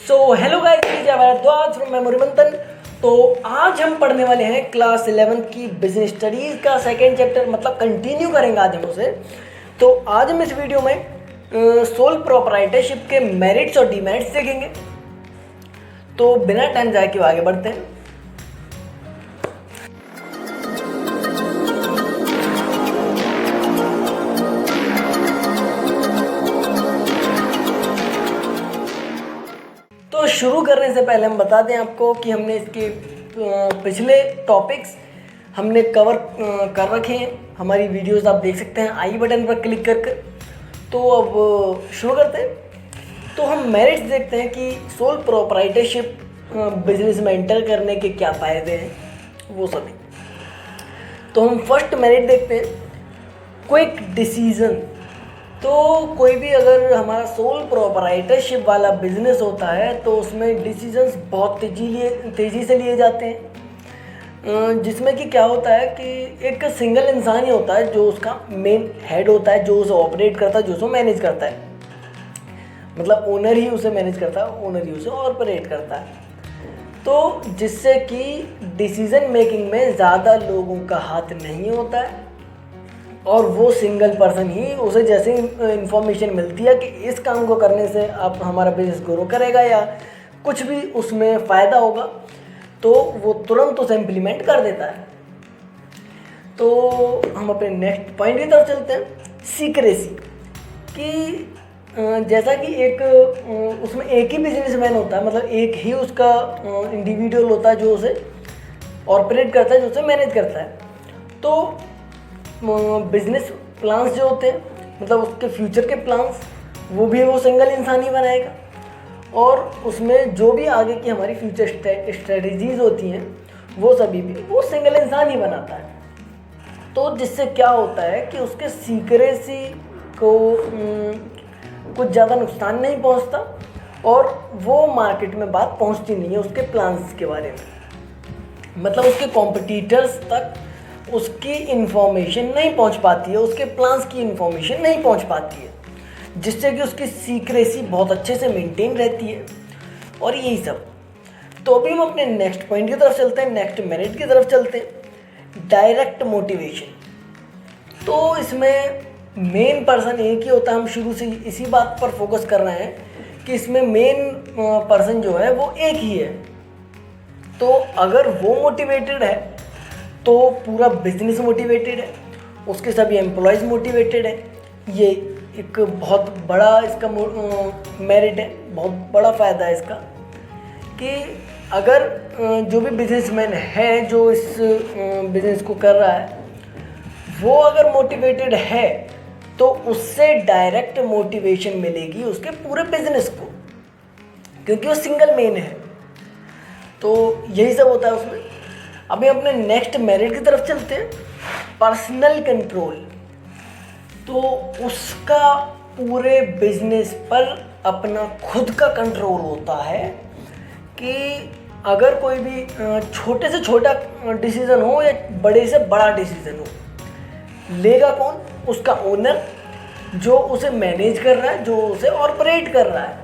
So hello guys, आज from memory मंथन। तो आज हम पढ़ने वाले हैं क्लास 11 की बिजनेस स्टडीज़ का सेकेंड चैप्टर, मतलब कंटिन्यू करेंगे आज हम उसे। तो आज हम इस वीडियो में सोल प्रोप्राइटरशिप के मेरिट्स और डीमेरिट्स देखेंगे। तो बिना टाइम जाए के आगे बढ़ते हैं। तो शुरू करने से पहले हम बता दें आपको कि हमने इसके पिछले टॉपिक्स हमने कवर कर रखे हैं। हमारी वीडियोस आप देख सकते हैं आई बटन पर क्लिक कर कर। तो अब शुरू करते हैं। तो हम मेरिट्स देखते हैं कि सोल प्रोप्राइटरशिप बिजनेस में एंटर करने के क्या फ़ायदे हैं, वो सभी। तो हम फर्स्ट मेरिट देखते हैं, क्विक डिसीजन। तो कोई भी अगर हमारा सोल प्रोप्राइटरशिप वाला बिजनेस होता है तो उसमें डिसीजंस बहुत तेज़ी से लिए जाते हैं, जिसमें कि क्या होता है कि एक सिंगल इंसान ही होता है जो उसका मेन हेड होता है, जो उसे ऑपरेट करता है, जो उसे मैनेज करता है। मतलब ओनर ही उसे मैनेज करता है, ओनर ही उसे ऑपरेट करता है। तो जिससे कि डिसीज़न मेकिंग में ज़्यादा लोगों का हाथ नहीं होता है और वो सिंगल पर्सन ही उसे जैसे इंफॉर्मेशन मिलती है कि इस काम को करने से आप हमारा बिजनेस ग्रो करेगा या कुछ भी उसमें फ़ायदा होगा, तो वो तुरंत उसे इम्प्लीमेंट कर देता है। तो हम अपने नेक्स्ट पॉइंट की तरफ चलते हैं, सीक्रेसी। कि जैसा कि एक उसमें एक ही बिजनेसमैन होता है, मतलब एक ही उसका इंडिविजुअल होता है जो उसे ऑपरेट करता है, जो उसे मैनेज करता है। तो बिजनेस प्लान्स जो होते हैं, मतलब उसके फ्यूचर के प्लान्स, वो भी वो सिंगल इंसान ही बनाएगा। और उसमें जो भी आगे की हमारी फ्यूचर स्ट्रेटजीज होती हैं वो सभी भी वो सिंगल इंसान ही बनाता है। तो जिससे क्या होता है कि उसके सीक्रेसी को कुछ ज़्यादा नुकसान नहीं पहुंचता और वो मार्केट में बात पहुंचती नहीं है उसके प्लान्स के बारे में। मतलब उसके कॉम्पिटिटर्स तक उसकी इन्फॉर्मेशन नहीं पहुंच पाती है, उसके प्लान्स की इन्फॉर्मेशन नहीं पहुंच पाती है, जिससे कि उसकी सीक्रेसी बहुत अच्छे से मेंटेन रहती है और यही सब। तो अभी हम अपने नेक्स्ट पॉइंट की तरफ चलते हैं, नेक्स्ट मेरिट की तरफ चलते हैं, डायरेक्ट मोटिवेशन। तो इसमें मेन पर्सन एक ही होता है। हम शुरू से इसी बात पर फोकस कर रहे हैं कि इसमें मेन पर्सन जो है वो एक ही है। तो अगर वो मोटिवेटेड है तो पूरा बिजनेस मोटिवेटेड है, उसके सभी एम्प्लॉयज़ मोटिवेटेड है। ये एक बहुत बड़ा इसका मेरिट है, बहुत बड़ा फ़ायदा है इसका कि अगर जो भी बिजनेसमैन है जो इस बिज़नेस को कर रहा है वो अगर मोटिवेटेड है तो उससे डायरेक्ट मोटिवेशन मिलेगी उसके पूरे बिजनेस को, क्योंकि वो सिंगल मेन है। तो यही सब होता है उसमें। अभी अपने नेक्स्ट मेरिट की तरफ चलते हैं, पर्सनल कंट्रोल। तो उसका पूरे बिजनेस पर अपना खुद का कंट्रोल होता है कि अगर कोई भी छोटे से छोटा डिसीज़न हो या बड़े से बड़ा डिसीज़न हो, लेगा कौन? उसका ओनर, जो उसे मैनेज कर रहा है, जो उसे ऑपरेट कर रहा है।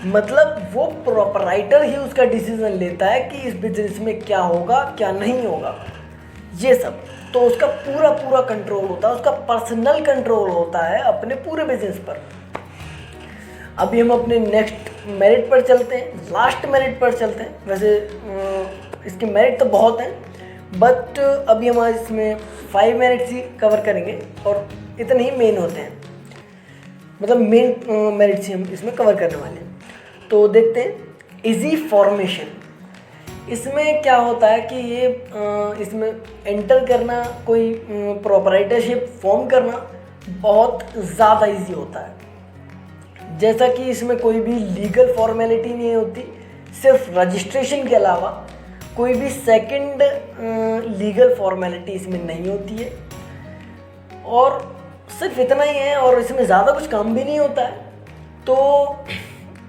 मतलब वो प्रोपराइटर ही उसका डिसीजन लेता है कि इस बिजनेस में क्या होगा क्या नहीं होगा, ये सब। तो उसका पूरा कंट्रोल होता है, उसका पर्सनल कंट्रोल होता है अपने पूरे बिजनेस पर। अभी हम अपने नेक्स्ट मेरिट पर चलते हैं, लास्ट मेरिट पर चलते हैं। वैसे इसके मेरिट तो बहुत हैं, बट अभी हम आज इसमें 5 मेरिट्स ही कवर करेंगे और इतने ही मेन होते हैं, मतलब मेन मेरिट्स ही हम इसमें कवर करने वाले हैं। तो देखते हैं, इजी फॉर्मेशन। इसमें क्या होता है कि ये इसमें एंटर करना, कोई प्रोप्राइटरशिप फॉर्म करना बहुत ज़्यादा इजी होता है। जैसा कि इसमें कोई भी लीगल फॉर्मेलिटी नहीं होती, सिर्फ रजिस्ट्रेशन के अलावा कोई भी सेकंड लीगल फॉर्मेलिटी इसमें नहीं होती है और सिर्फ इतना ही है। और इसमें ज़्यादा कुछ काम भी नहीं होता है, तो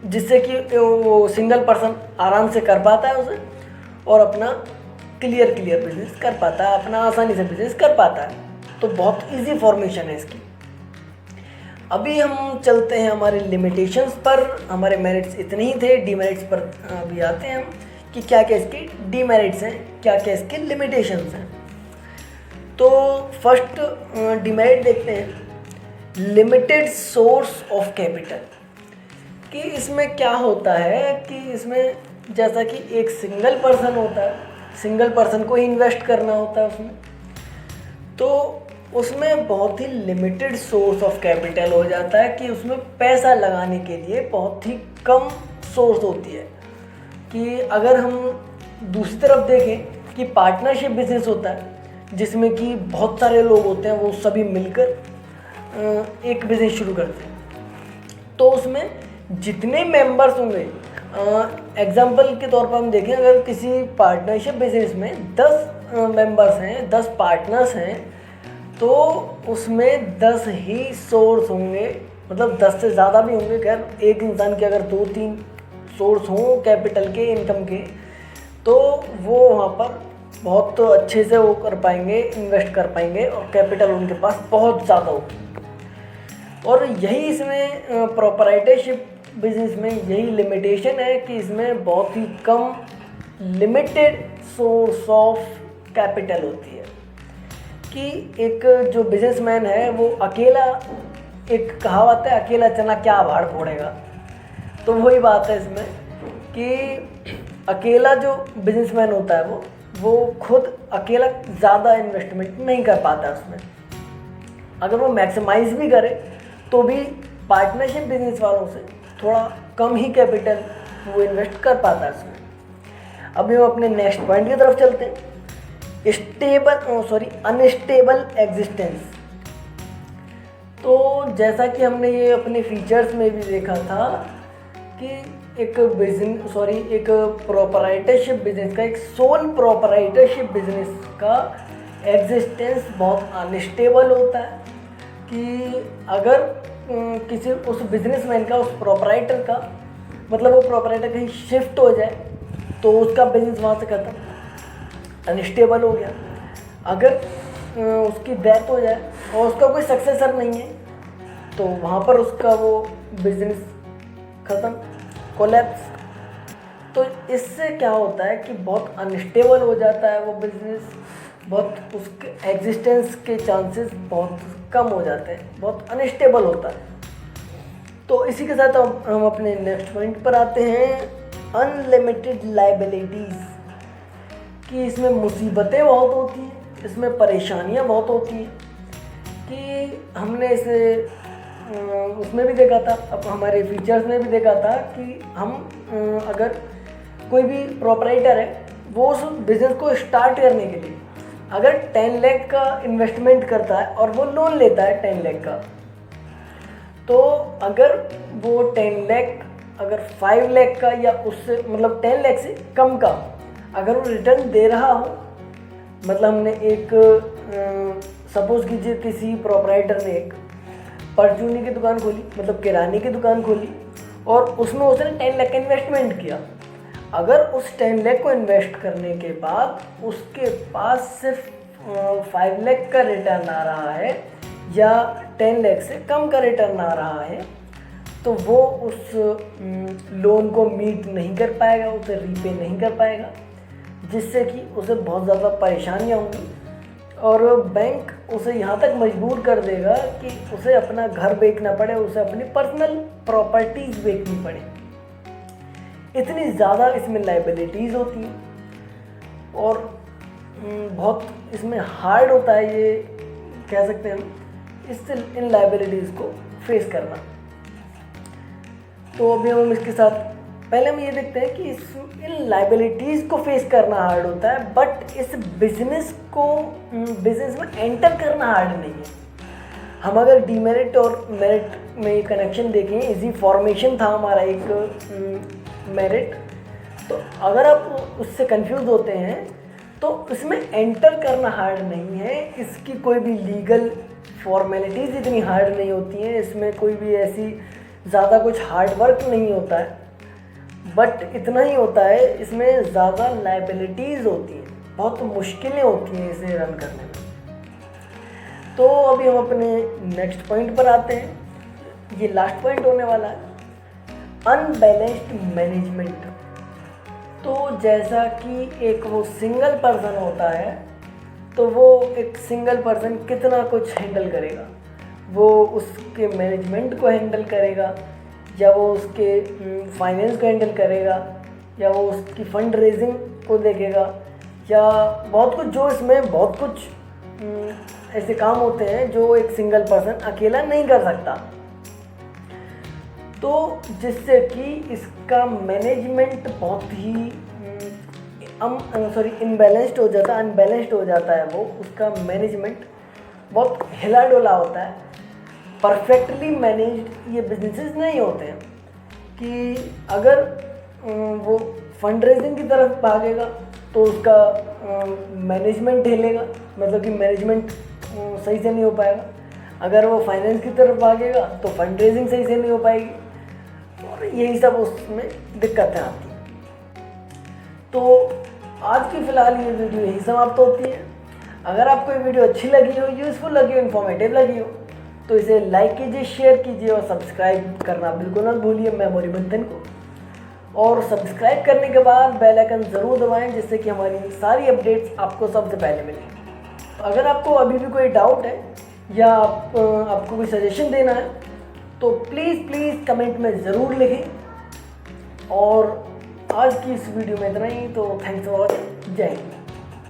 जिससे कि वो सिंगल पर्सन आराम से कर पाता है उसे और अपना क्लियर बिजनेस कर पाता है, अपना आसानी से बिजनेस कर पाता है। तो बहुत इजी फॉर्मेशन है इसकी। अभी हम चलते हैं हमारे लिमिटेशंस पर। हमारे मेरिट्स इतने ही थे, डीमेरिट्स पर अभी आते हैं हम कि क्या क्या इसके डीमेरिट्स हैं, क्या क्या इसके लिमिटेशंस हैं। तो फर्स्ट डीमेरिट देखते हैं, लिमिटेड सोर्स ऑफ कैपिटल। कि इसमें क्या होता है कि इसमें जैसा कि एक सिंगल पर्सन होता है, सिंगल पर्सन को ही इन्वेस्ट करना होता है उसमें, तो उसमें बहुत ही लिमिटेड सोर्स ऑफ कैपिटल हो जाता है कि उसमें पैसा लगाने के लिए बहुत ही कम सोर्स होती है। कि अगर हम दूसरी तरफ देखें कि पार्टनरशिप बिजनेस होता है जिसमें कि बहुत सारे लोग होते हैं, वो सभी मिलकर एक बिज़नेस शुरू करते हैं। तो उसमें जितने मेंबर्स होंगे, एग्जांपल के तौर पर हम देखें, अगर किसी पार्टनरशिप बिजनेस में 10 मेंबर्स हैं, 10 पार्टनर्स हैं, तो उसमें 10 ही सोर्स होंगे, मतलब 10 से ज़्यादा भी होंगे। खैर एक इंसान के अगर 2-3 सोर्स हों कैपिटल के, इनकम के, तो वो वहाँ पर बहुत अच्छे से वो कर पाएंगे, इन्वेस्ट कर पाएंगे और कैपिटल उनके पास बहुत ज़्यादा होगी। और यही इसमें प्रोपराइटरशिप बिजनेस में यही लिमिटेशन है कि इसमें बहुत ही कम लिमिटेड सोर्स ऑफ कैपिटल होती है। कि एक जो बिजनेसमैन है वो अकेला, एक कहावत है, अकेला चना क्या भाड़ फोड़ेगा, तो वही बात है इसमें कि अकेला जो बिजनेसमैन होता है वो खुद अकेला ज़्यादा इन्वेस्टमेंट नहीं कर पाता उसमें। अगर वो मैक्सिमाइज भी करे तो भी पार्टनरशिप बिजनेस वालों से थोड़ा कम ही कैपिटल वो इन्वेस्ट कर पाता है उसमें। अभी हम अपने नेक्स्ट पॉइंट की तरफ चलते हैं, अनस्टेबल एग्जिस्टेंस। तो जैसा कि हमने ये अपने फीचर्स में भी देखा था कि एक प्रोपराइटरशिप बिजनेस का, एक सोल प्रोपराइटरशिप बिजनेस का एग्जिस्टेंस बहुत अनस्टेबल होता है। कि अगर किसी उस बिजनेसमैन का, उस प्रोपराइटर का, मतलब वो प्रोपराइटर कहीं शिफ्ट हो जाए तो उसका बिजनेस वहाँ से खत्म, अनस्टेबल हो गया। अगर उसकी डेथ हो जाए और उसका कोई सक्सेसर नहीं है तो वहाँ पर उसका वो बिजनेस ख़त्म, कोलैप्स। तो इससे क्या होता है कि बहुत अनस्टेबल हो जाता है वो बिजनेस, बहुत उसके एग्जिस्टेंस के चांसेस बहुत कम हो जाते हैं, बहुत अनस्टेबल होता है। तो इसी के साथ हम अपने नेक्स्ट पॉइंट पर आते हैं, अनलिमिटेड लायबिलिटीज़। कि इसमें मुसीबतें बहुत होती हैं, इसमें परेशानियां बहुत होती हैं। कि हमने इसे उसमें भी देखा था, अब हमारे फीचर्स में भी देखा था कि हम अगर कोई भी प्रोपराइटर है, वो उस बिज़नेस को स्टार्ट करने के लिए अगर 10 लाख का इन्वेस्टमेंट करता है और वो लोन लेता है 10 लाख का, तो अगर वो 10 लाख, अगर 5 लाख का या उससे, मतलब 10 लाख से कम का अगर वो रिटर्न दे रहा हो, मतलब हमने एक सपोज कीजिए किसी प्रोपराइटर ने एक परचूनी की दुकान खोली, मतलब किराने की दुकान खोली, और उसमें उसने 10 लाख का इन्वेस्टमेंट किया। अगर उस 10 लाख को इन्वेस्ट करने के बाद उसके पास सिर्फ 5 लाख का रिटर्न आ रहा है या 10 लाख से कम का रिटर्न आ रहा है, तो वो उस लोन को मीट नहीं कर पाएगा, उसे रीपे नहीं कर पाएगा, जिससे कि उसे बहुत ज़्यादा परेशानियाँ होंगी और बैंक उसे यहाँ तक मजबूर कर देगा कि उसे अपना घर बेचना पड़े, उसे अपनी पर्सनल प्रॉपर्टीज़ बेचनी पड़े। इतनी ज़्यादा इसमें लायबिलिटीज़ होती हैं और बहुत इसमें हार्ड होता है, ये कह सकते हैं हम, इससे इन लायबिलिटीज़ को फेस करना। तो अभी हम इसके साथ पहले हम ये देखते हैं कि इन लायबिलिटीज़ को फेस करना हार्ड होता है, बट इस बिजनेस में एंटर करना हार्ड नहीं है। हम अगर डीमेरिट और मेरिट में कनेक्शन देखें, इजी फॉर्मेशन था हमारा एक मेरिट, तो अगर आप उससे कंफ्यूज होते हैं तो इसमें एंटर करना हार्ड नहीं है, इसकी कोई भी लीगल फॉर्मेलिटीज़ इतनी हार्ड नहीं होती हैं, इसमें कोई भी ऐसी ज़्यादा कुछ हार्ड वर्क नहीं होता है, बट इतना ही होता है इसमें ज़्यादा लायबिलिटीज़ होती हैं, बहुत मुश्किलें होती हैं इसे रन करने में। तो अभी हम अपने नेक्स्ट पॉइंट पर आते हैं, ये लास्ट पॉइंट होने वाला है, अनबैलेंस्ड मैनेजमेंट। तो जैसा कि एक वो सिंगल पर्सन होता है, तो वो एक सिंगल पर्सन कितना कुछ हैंडल करेगा, वो उसके मैनेजमेंट को हैंडल करेगा, या वो उसके फाइनेंस को हैंडल करेगा, या वो उसकी फंड रेजिंग को देखेगा, या बहुत कुछ, जो इसमें बहुत कुछ ऐसे काम होते हैं जो एक सिंगल पर्सन अकेला नहीं कर सकता। तो जिससे कि इसका मैनेजमेंट बहुत ही इनबैलेंस्ड हो जाता है, अनबैलेंस्ड हो जाता है। वो उसका मैनेजमेंट बहुत हिला डुला होता है। परफेक्टली मैनेज्ड ये बिजनेसेस नहीं होते हैं कि अगर वो फंड रेजिंग की तरफ भागेगा तो उसका मैनेजमेंट हिलेगा, मतलब कि मैनेजमेंट सही से नहीं हो पाएगा। अगर वो फाइनेंस की तरफ भागेगा तो फंड रेजिंग सही से नहीं हो पाएगी, और यही सब उसमें दिक्कतें आती हैं। तो आज की फ़िलहाल ये वीडियो यही समाप्त होती है। अगर आपको ये वीडियो अच्छी लगी हो, यूज़फुल लगी हो, इन्फॉर्मेटिव लगी हो, तो इसे लाइक कीजिए, शेयर कीजिए और सब्सक्राइब करना बिल्कुल ना भूलिए मेमोरी मंथन को। और सब्सक्राइब करने के बाद बेल आइकन ज़रूर दबाएं, जिससे कि हमारी सारी अपडेट्स आपको सबसे पहले मिलें। अगर आपको अभी भी कोई डाउट है या आपको कोई सजेशन देना है तो प्लीज़ कमेंट में ज़रूर लिखें। और आज की इस वीडियो में इतना ही, तो थैंक्स फॉर वॉचिंग। जय हिंद।